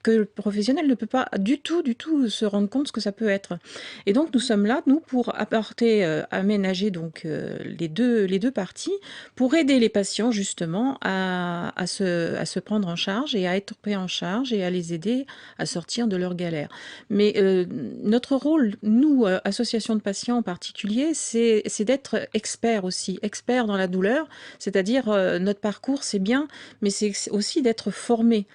que le professionnel ne peut pas du tout se rendre compte ce que ça peut être. Et donc nous sommes là, nous, pour apporter, aménager donc les deux parties, pour aider les patients justement à se prendre en charge et à être pris en charge et à les aider à sortir de leur galère. Mais notre rôle, nous, association de patients en particulier, c'est d'être experts aussi, experts dans la douleur, c'est-à-dire notre parcours c'est bien, mais c'est aussi d'être formés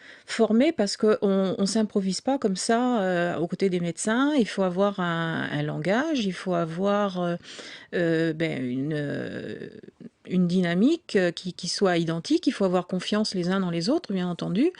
parce qu'on ne s'improvise pas comme ça aux côtés des médecins. Il faut avoir un langage, il faut avoir une dynamique qui soit identique. Il faut avoir confiance les uns dans les autres, bien entendu.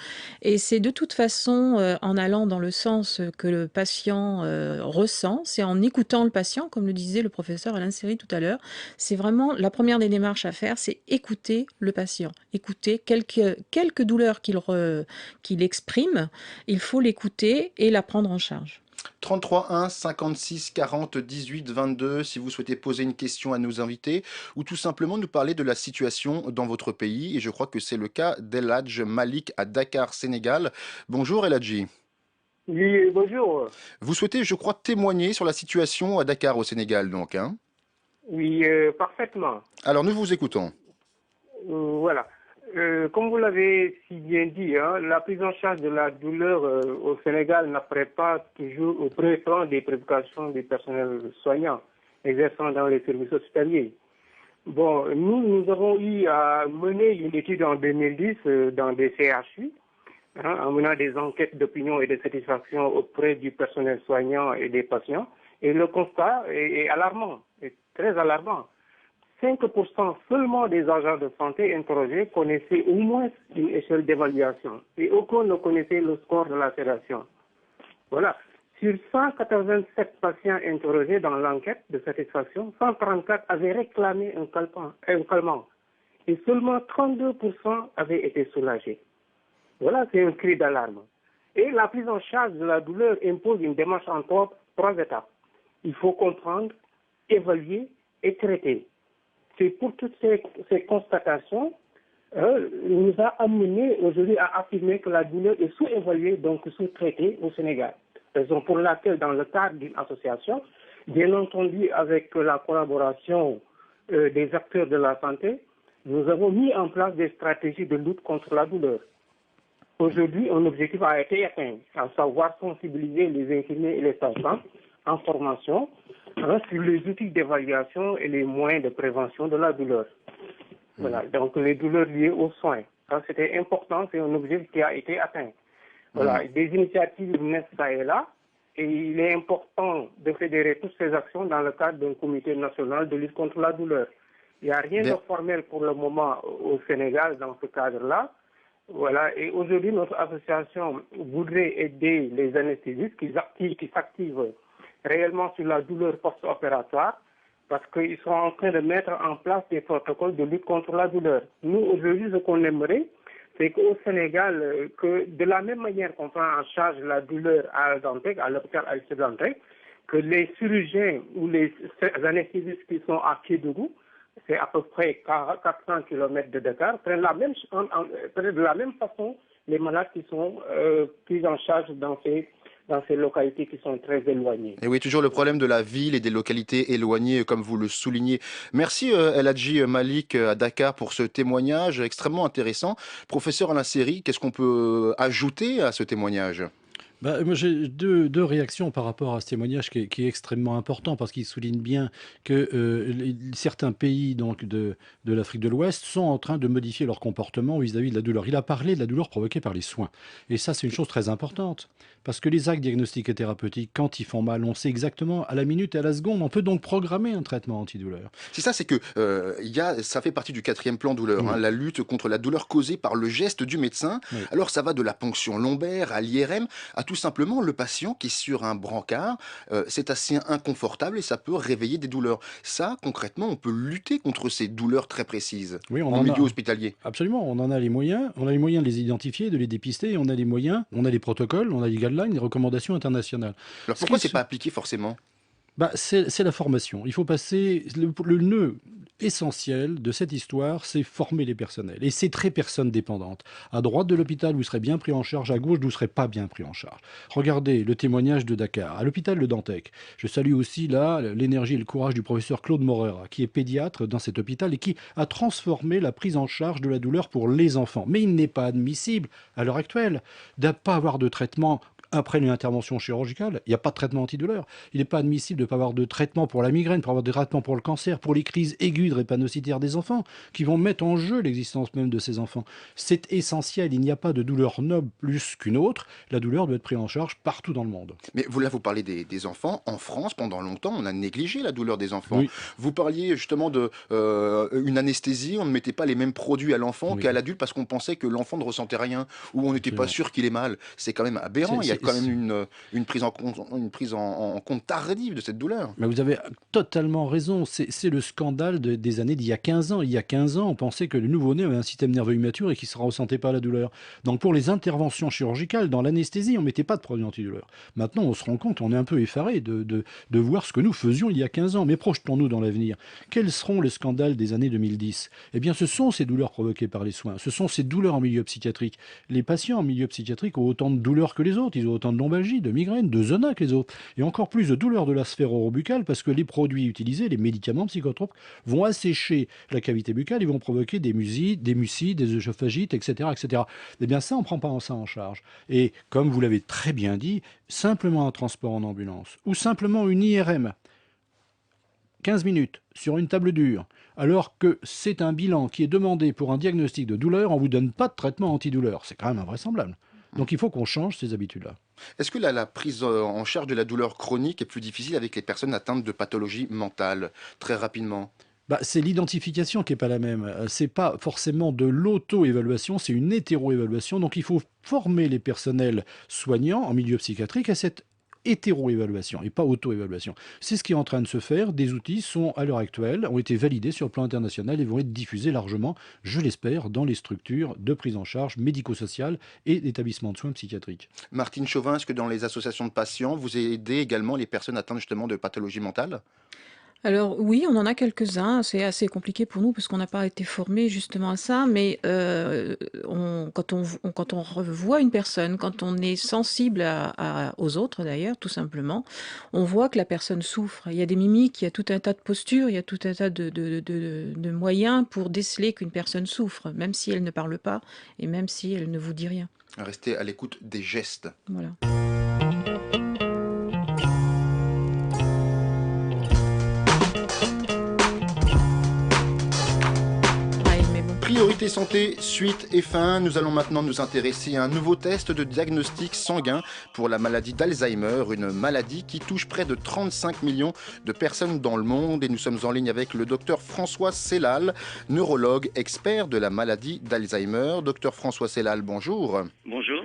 Et c'est de toute façon en allant dans le sens que le patient ressent, c'est en écoutant le patient, comme le disait le professeur Alain Seri tout à l'heure. C'est vraiment la première des démarches à faire, c'est écouter le patient. Écouter quelques douleurs qu'il exprime, il faut l'écouter et la prendre en charge. 33 1 56 40 18 22 si vous souhaitez poser une question à nos invités ou tout simplement nous parler de la situation dans votre pays. Et je crois que c'est le cas d'El Hadj Malik à Dakar, Sénégal. Bonjour El Hadji. Oui, bonjour. Vous souhaitez, je crois, témoigner sur la situation à Dakar au Sénégal, donc, hein? Oui, parfaitement. Alors nous vous écoutons. Voilà. Comme vous l'avez si bien dit, hein, la prise en charge de la douleur au Sénégal n'apparaît pas toujours au premier plan des préoccupations des personnels soignants exerçant dans les services hospitaliers. Bon, nous avons eu à mener une étude en 2010 dans des CHU, hein, en menant des enquêtes d'opinion et de satisfaction auprès du personnel soignant et des patients. Et le constat est alarmant, est très alarmant. 5% seulement des agents de santé interrogés connaissaient au moins une échelle d'évaluation et aucun ne connaissait le score de la sédation. Voilà. Sur 187 patients interrogés dans l'enquête de satisfaction, 134 avaient réclamé un calmant et seulement 32% avaient été soulagés. Voilà, c'est un cri d'alarme. Et la prise en charge de la douleur impose une démarche en trois étapes. Il faut comprendre, évaluer et traiter. C'est pour toutes ces constatations nous a amené aujourd'hui à affirmer que la douleur est sous-évaluée, donc sous-traitée au Sénégal. Raison pour laquelle, dans le cadre d'une association, bien entendu avec la collaboration des acteurs de la santé, nous avons mis en place des stratégies de lutte contre la douleur. Aujourd'hui, un objectif a été atteint, à savoir sensibiliser les infirmiers et les sages-femmes en formation sur les outils d'évaluation et les moyens de prévention de la douleur. Voilà, donc les douleurs liées aux soins. Ça, c'était important, c'est un objectif qui a été atteint. Voilà, des initiatives naissent ça et là, et il est important de fédérer toutes ces actions dans le cadre d'un comité national de lutte contre la douleur. Il n'y a rien de formel pour le moment au Sénégal dans ce cadre-là. Voilà, et aujourd'hui, notre association voudrait aider les anesthésistes qui s'activent réellement sur la douleur post-opératoire, parce qu'ils sont en train de mettre en place des protocoles de lutte contre la douleur. Nous, aujourd'hui, ce qu'on aimerait, c'est qu'au Sénégal, que de la même manière qu'on prend en charge la douleur à Dantec, à l'hôpital Aristide Dantec, que les chirurgiens ou les anesthésistes qui sont à Kédougou, c'est à peu près 400 km de Dakar, prennent de la même façon les malades qui sont pris en charge dans ces dans ces localités qui sont très éloignées. Et oui, toujours le problème de la ville et des localités éloignées, comme vous le soulignez. Merci El Hadji Malik à Dakar pour ce témoignage extrêmement intéressant. Professeur Alain Seri, qu'est-ce qu'on peut ajouter à ce témoignage? Moi, j'ai deux réactions par rapport à ce témoignage qui est extrêmement important parce qu'il souligne bien que certains pays donc, de l'Afrique de l'Ouest sont en train de modifier leur comportement vis-à-vis de la douleur. Il a parlé de la douleur provoquée par les soins. Et ça, c'est une chose très importante. Parce que les actes diagnostiques et thérapeutiques, quand ils font mal, on sait exactement à la minute et à la seconde, on peut donc programmer un traitement antidouleur. C'est ça, c'est que ça fait partie du 4e plan douleur, hein, la lutte contre la douleur causée par le geste du médecin. Oui. Alors ça va de la ponction lombaire à l'IRM, à tout simplement le patient qui est sur un brancard, c'est assez inconfortable et ça peut réveiller des douleurs. Ça, concrètement, on peut lutter contre ces douleurs très précises en milieu hospitalier. Absolument, on en a les moyens. On a les moyens de les identifier, de les dépister, et on a les moyens, on a les protocoles, on a les guidelines, les recommandations internationales. Alors pourquoi c'est pas appliqué forcément? C'est la formation. Il faut passer le nœud essentiel de cette histoire, c'est former les personnels. Et c'est très personne dépendante. À droite de l'hôpital, vous serez bien pris en charge. À gauche, vous ne serez pas bien pris en charge. Regardez le témoignage de Dakar. À l'hôpital de Dantec, je salue aussi là l'énergie et le courage du professeur Claude Morera, qui est pédiatre dans cet hôpital et qui a transformé la prise en charge de la douleur pour les enfants. Mais il n'est pas admissible, à l'heure actuelle, de ne pas avoir de traitement après une intervention chirurgicale. Il n'y a pas de traitement antidouleur. Il n'est pas admissible de ne pas avoir de traitement pour la migraine, pour avoir des traitements pour le cancer, pour les crises aiguës de drépanocytaire des enfants, qui vont mettre en jeu l'existence même de ces enfants. C'est essentiel. Il n'y a pas de douleur noble plus qu'une autre. La douleur doit être prise en charge partout dans le monde. Mais vous parlez des enfants. En France, pendant longtemps, on a négligé la douleur des enfants. Oui. Vous parliez justement d'une anesthésie. On ne mettait pas les mêmes produits à l'enfant qu'à l'adulte parce qu'on pensait que l'enfant ne ressentait rien ou on n'était pas sûr qu'il ait mal. C'est quand même aberrant. Il y a quand même une prise en compte tardive de cette douleur. Mais vous avez totalement raison. C'est le scandale des années d'il y a 15 ans. Il y a 15 ans, on pensait que le nouveau-né avait un système nerveux immature et qu'il ne ressentait pas la douleur. Donc pour les interventions chirurgicales, dans l'anesthésie, on ne mettait pas de produits antidouleurs. Maintenant, on se rend compte, on est un peu effaré de voir ce que nous faisions il y a 15 ans. Mais projetons-nous dans l'avenir. Quels seront les scandales des années 2010? Eh bien, ce sont ces douleurs provoquées par les soins. Ce sont ces douleurs en milieu psychiatrique. Les patients en milieu psychiatrique ont autant de douleurs que les autres. Ils ont autant de lombalgie, de migraine, de zona que les autres. Et encore plus de douleurs de la sphère orobuccale parce que les produits utilisés, les médicaments psychotropes, vont assécher la cavité buccale, ils vont provoquer des mucides, des œsophagites, etc., etc. Eh bien ça, on ne prend pas ça en charge. Et comme vous l'avez très bien dit, simplement un transport en ambulance ou simplement une IRM, 15 minutes sur une table dure, alors que c'est un bilan qui est demandé pour un diagnostic de douleur, on ne vous donne pas de traitement antidouleur. C'est quand même invraisemblable. Donc il faut qu'on change ces habitudes-là. Est-ce que la prise en charge de la douleur chronique est plus difficile avec les personnes atteintes de pathologies mentales, très rapidement? C'est l'identification qui n'est pas la même. C'est pas forcément de l'auto-évaluation, c'est une hétéro-évaluation. Donc il faut former les personnels soignants en milieu psychiatrique à cette hétéro-évaluation et pas auto-évaluation. C'est ce qui est en train de se faire. Des outils sont, à l'heure actuelle, ont été validés sur le plan international et vont être diffusés largement, je l'espère, dans les structures de prise en charge médico-sociale et d'établissements de soins psychiatriques. Martine Chauvin, est-ce que dans les associations de patients, vous aidez également les personnes atteintes justement de pathologies mentales? Alors oui, on en a quelques-uns. C'est assez compliqué pour nous parce qu'on n'a pas été formés justement à ça. Mais quand on revoit une personne, quand on est sensible aux autres d'ailleurs, tout simplement, on voit que la personne souffre. Il y a des mimiques, il y a tout un tas de postures, il y a tout un tas de moyens pour déceler qu'une personne souffre, même si elle ne parle pas et même si elle ne vous dit rien. Restez à l'écoute des gestes. Voilà. Priorité santé, suite et fin. Nous allons maintenant nous intéresser à un nouveau test de diagnostic sanguin pour la maladie d'Alzheimer, une maladie qui touche près de 35 millions de personnes dans le monde. Et nous sommes en ligne avec le docteur François Sellal, neurologue expert de la maladie d'Alzheimer. Docteur François Sellal, bonjour. Bonjour.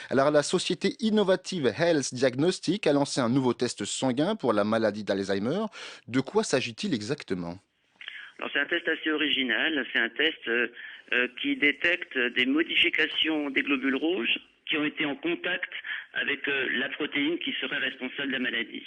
Alors la société Innovative Health Diagnostic a lancé un nouveau test sanguin pour la maladie d'Alzheimer. De quoi s'agit-il exactement ? Alors c'est un test assez original, c'est un test qui détecte des modifications des globules rouges qui ont été en contact avec la protéine qui serait responsable de la maladie.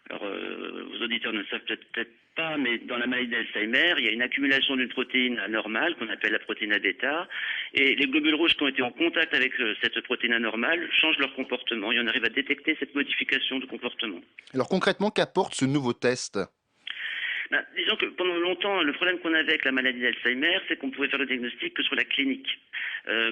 Alors, vos auditeurs ne le savent peut-être pas, mais dans la maladie d'Alzheimer, il y a une accumulation d'une protéine anormale qu'on appelle la protéine A-bêta, et les globules rouges qui ont été en contact avec cette protéine anormale changent leur comportement, et on arrive à détecter cette modification de comportement. Alors concrètement, qu'apporte ce nouveau test ? Disons que pendant longtemps, le problème qu'on avait avec la maladie d'Alzheimer, c'est qu'on pouvait faire le diagnostic que sur la clinique.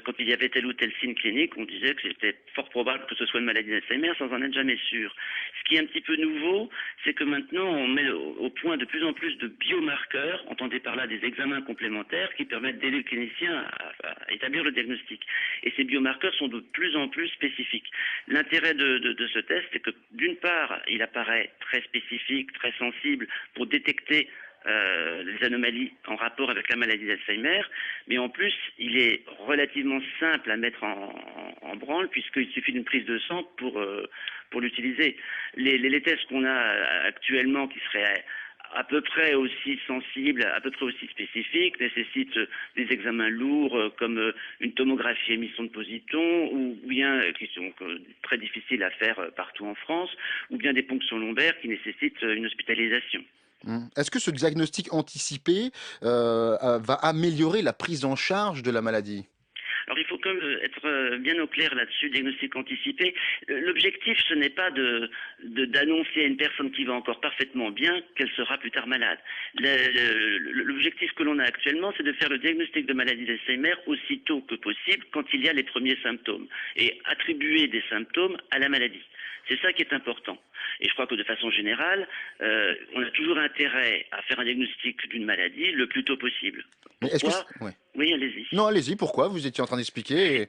Quand il y avait tel ou tel signe clinique, on disait que c'était fort probable que ce soit une maladie d'Alzheimer sans en être jamais sûr. Ce qui est un petit peu nouveau, c'est que maintenant on met au point de plus en plus de biomarqueurs, entendez par là des examens complémentaires qui permettent d'aider le clinicien à établir le diagnostic. Et ces biomarqueurs sont de plus en plus spécifiques. L'intérêt de ce test, c'est que d'une part, il apparaît très spécifique, très sensible pour détecter les anomalies en rapport avec la maladie d'Alzheimer, mais en plus, il est relativement simple à mettre en branle puisqu'il suffit d'une prise de sang pour l'utiliser. Les tests qu'on a actuellement qui seraient à peu près aussi sensibles, à peu près aussi spécifiques, nécessitent des examens lourds comme une tomographie émission de positons ou bien qui sont très difficiles à faire partout en France, ou bien des ponctions lombaires qui nécessitent une hospitalisation. Est-ce que ce diagnostic anticipé va améliorer la prise en charge de la maladie ? Alors il faut quand même être bien au clair là-dessus, diagnostic anticipé. L'objectif, ce n'est pas d'annoncer à une personne qui va encore parfaitement bien qu'elle sera plus tard malade. L'objectif que l'on a actuellement, c'est de faire le diagnostic de maladie d'Alzheimer aussitôt que possible quand il y a les premiers symptômes et attribuer des symptômes à la maladie. C'est ça qui est important. Et je crois que de façon générale, on a toujours intérêt à faire un diagnostic d'une maladie le plus tôt possible. Pourquoi ? Oui, allez-y. Non, allez-y, pourquoi ? Vous étiez en train d'expliquer.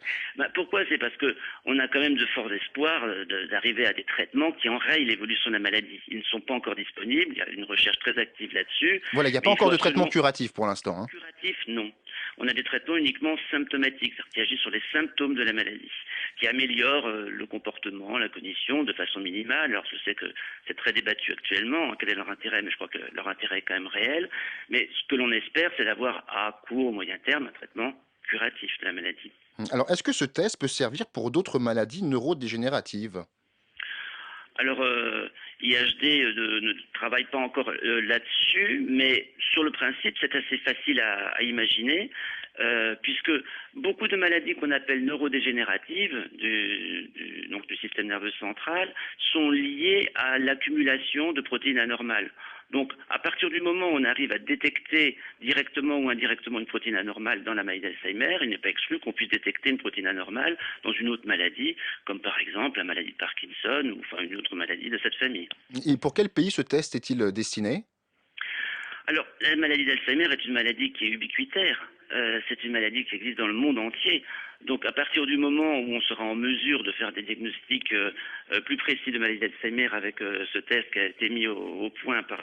Pourquoi ? C'est parce qu'on a quand même de forts espoirs d'arriver à des traitements qui enrayent l'évolution de la maladie. Ils ne sont pas encore disponibles, il y a une recherche très active là-dessus. Voilà, il n'y a pas encore de traitement curatif pour l'instant. Hein. Curatif, non. On a des traitements uniquement symptomatiques, c'est-à-dire qui agissent sur les symptômes de la maladie, qui améliorent le comportement, la cognition de façon minimale. Alors je sais que c'est très débattu actuellement, quel est leur intérêt, mais je crois que leur intérêt est quand même réel. Mais ce que l'on espère, c'est d'avoir à court, moyen terme, un traitement curatif de la maladie. Alors, est-ce que ce test peut servir pour d'autres maladies neurodégénératives ? Alors, IHD ne travaille pas encore là-dessus, mais sur le principe, c'est assez facile à imaginer, puisque beaucoup de maladies qu'on appelle neurodégénératives donc du système nerveux central sont liées à l'accumulation de protéines anormales. Donc, à partir du moment où on arrive à détecter directement ou indirectement une protéine anormale dans la maladie d'Alzheimer, il n'est pas exclu qu'on puisse détecter une protéine anormale dans une autre maladie, comme par exemple la maladie de Parkinson ou enfin une autre maladie de cette famille. Et pour quel pays ce test est-il destiné ? Alors, la maladie d'Alzheimer est une maladie qui est ubiquitaire. C'est une maladie qui existe dans le monde entier. Donc, à partir du moment où on sera en mesure de faire des diagnostics plus précis de maladie d'Alzheimer avec ce test qui a été mis au point par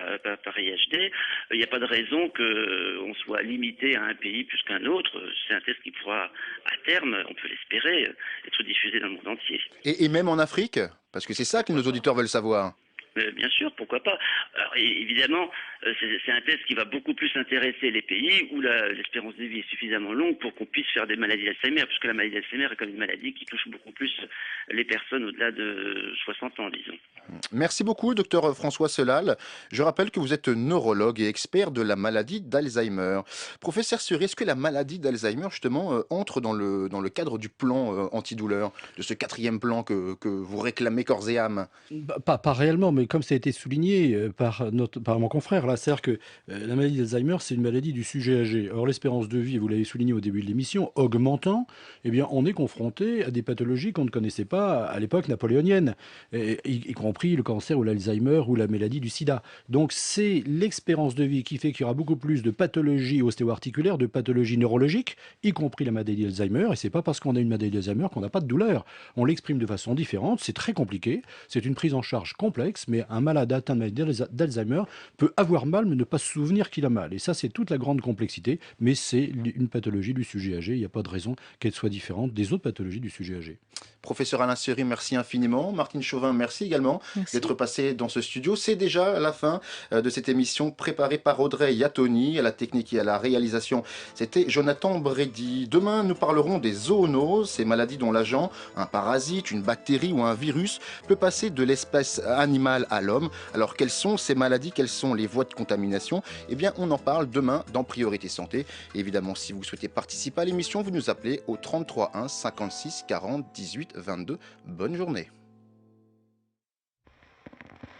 IHD, il n'y a pas de raison qu'on soit limité à un pays plus qu'un autre. C'est un test qui pourra, à terme, on peut l'espérer, être diffusé dans le monde entier. Et même en Afrique ? Parce que c'est ça que nos auditeurs veulent savoir. Bien sûr, pourquoi pas. Alors, évidemment, c'est un test qui va beaucoup plus intéresser les pays où l'espérance de vie est suffisamment longue pour qu'on puisse faire des maladies d'Alzheimer, puisque la maladie d'Alzheimer est comme une maladie qui touche beaucoup plus les personnes au-delà de 60 ans, disons. Merci beaucoup, docteur François Selal. Je rappelle que vous êtes neurologue et expert de la maladie d'Alzheimer. Professeur Sury, est-ce que la maladie d'Alzheimer, justement, entre dans le cadre du plan antidouleur, de ce 4e plan que vous réclamez corps et âme ? Pas réellement, mais comme ça a été souligné par mon confrère, là, c'est-à-dire que la maladie d'Alzheimer, c'est une maladie du sujet âgé. Or, l'espérance de vie, vous l'avez souligné au début de l'émission, augmentant, eh bien, on est confronté à des pathologies qu'on ne connaissait pas à l'époque napoléonienne, y compris le cancer ou l'Alzheimer ou la maladie du sida. Donc, c'est l'expérience de vie qui fait qu'il y aura beaucoup plus de pathologies ostéo-articulaires, de pathologies neurologiques, y compris la maladie d'Alzheimer. Et c'est pas parce qu'on a une maladie d'Alzheimer qu'on n'a pas de douleur. On l'exprime de façon différente, c'est très compliqué, c'est une prise en charge complexe, mais un malade atteint de maladie d'Alzheimer peut avoir mal mais ne pas se souvenir qu'il a mal. Et ça, c'est toute la grande complexité, mais c'est une pathologie du sujet âgé. Il n'y a pas de raison qu'elle soit différente des autres pathologies du sujet âgé. Professeur Alain Sury, merci infiniment. Martine Chauvin, merci également d'être passée dans ce studio. C'est déjà la fin de cette émission préparée par Audrey Yattoni. À la technique et à la réalisation, c'était Jonathan Brady. Demain, nous parlerons des zoonoses, ces maladies dont l'agent, un parasite, une bactérie ou un virus, peut passer de l'espèce animale animal à l'homme. Alors quelles sont ces maladies, quelles sont les voies de contamination? Eh bien on en parle demain dans Priorité Santé. Et évidemment, si vous souhaitez participer à l'émission, vous nous appelez au 33 1 56 40 18 22. Bonne journée.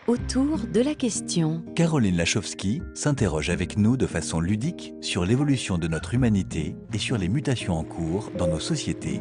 Autour de la question. Caroline Lachowski s'interroge avec nous de façon ludique sur l'évolution de notre humanité et sur les mutations en cours dans nos sociétés.